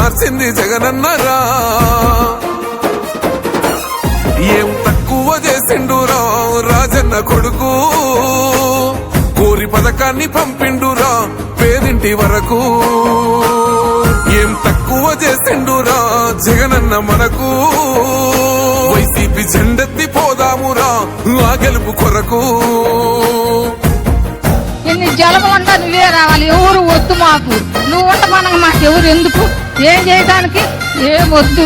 మార్చింది జగనన్నరా. ఏం తక్కువ చేసిండురా రాజన్న కొడుకు, కోరి పథకాన్ని పంపిండురా పేదింటి వరకు. ఏం తక్కువ చేసిండురా జగనన్న మనకు, వైసీపీ జెండెత్తి పోదామురా ఆ గెలుపు కొరకు. ఎన్ని జలములంతా నువ్వే రావాలి, ఎవరు వద్దు మాకు, నువ్వు ఉండమనగా మాకెవరు ఎందుకు, ఏం చేయడానికి ఏమొద్దు,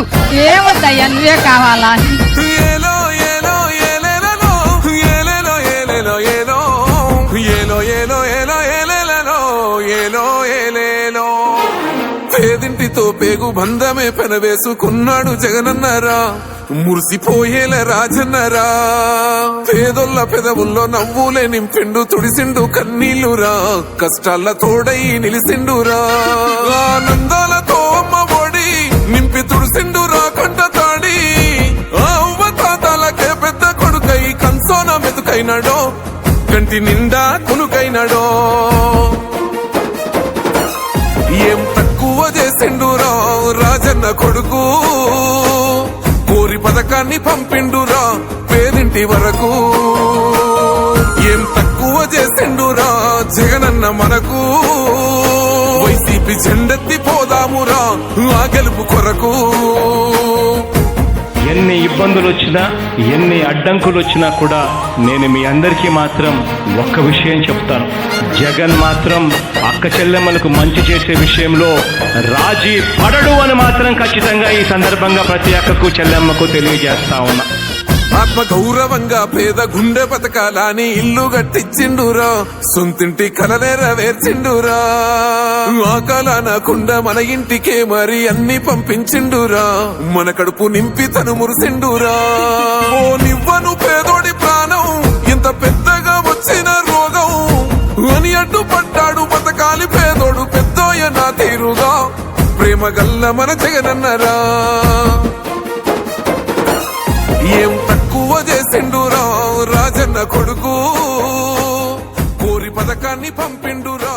ఏమొద్దయ్యా నువ్వే కావాలా. ఏలో ఏలో ఏలేలలో ఏలేలో ఏలేలో ఏలో ఏలో ఏలో ఏలో ఏలేలలో ఏలో ఏలేలో. పేదింటితో పేగు బంధమే పెనవేసుకున్నాడు జగనన్నరా, మురిసిపోయేల రాజన్నరా. పేదొల్ల పెదవుల్లో నవ్వులే నింపిండు, తుడిసిండు కన్నీళ్లురా, కష్టాల తోడై నిలిసిండురా. ఆనందాలతో అమ్మ ఒడి నింపి తుడిసిండురా కంట తాడి. అవ్వ తాతాలకే పెద్ద కొడుకై కంసోన మెతుకైనాడో, కంటి నిండా కునుకైనాడో. ఏం తక్కువ చేసిండురా రాజన్న కొడుకు, కోరి పథకాన్ని పంపిండురా పేదింటి వరకు. ఏం తక్కువ చేసిండురా జగనన్న మనకు, వైసీపీ జెండెత్తి పోదామురా ఆ గెలుపు కొరకు. ఎన్ని ఇబ్బందులు వచ్చినా ఎన్ని అడ్డంకులు వచ్చినా కూడా నేను మీ అందరికీ మాత్రం ఒక్క విషయం చెప్తాను, జగన్ మాత్రం అక్క చెల్లెమ్మలకు మంచి చేసే విషయంలో రాజీ పడడు అని మాత్రం ఖచ్చితంగా ఈ సందర్భంగా ప్రతి అక్కకు చెల్లెమ్మకు తెలియజేస్తా ఉన్నా. ఆత్మ గౌరవంగా పేద గుండె బతకాలని ఇల్లు కట్టించిండురా, సొంతింటి కలనేరవేర్చిండురా. ఆకలనకుండా మన ఇంటికే మరి అన్ని పంపించిండురా, మన కడుపు నింపి తను మురిసిండురా. ఓ నివ్వను పేదోడి ప్రాణం ఇంత పెద్దగా వచ్చిన రోగం అని అడ్డుపడ్డాడు బతకాలి పేదోడు పెద్దోయ నా తీరుగా, ప్రేమ గల్ల మన జగనన్నరా. ఏం తక్కువ చేసిండురా రాజన్న కొడుకు, కోరి పథకాన్ని పంపిండురా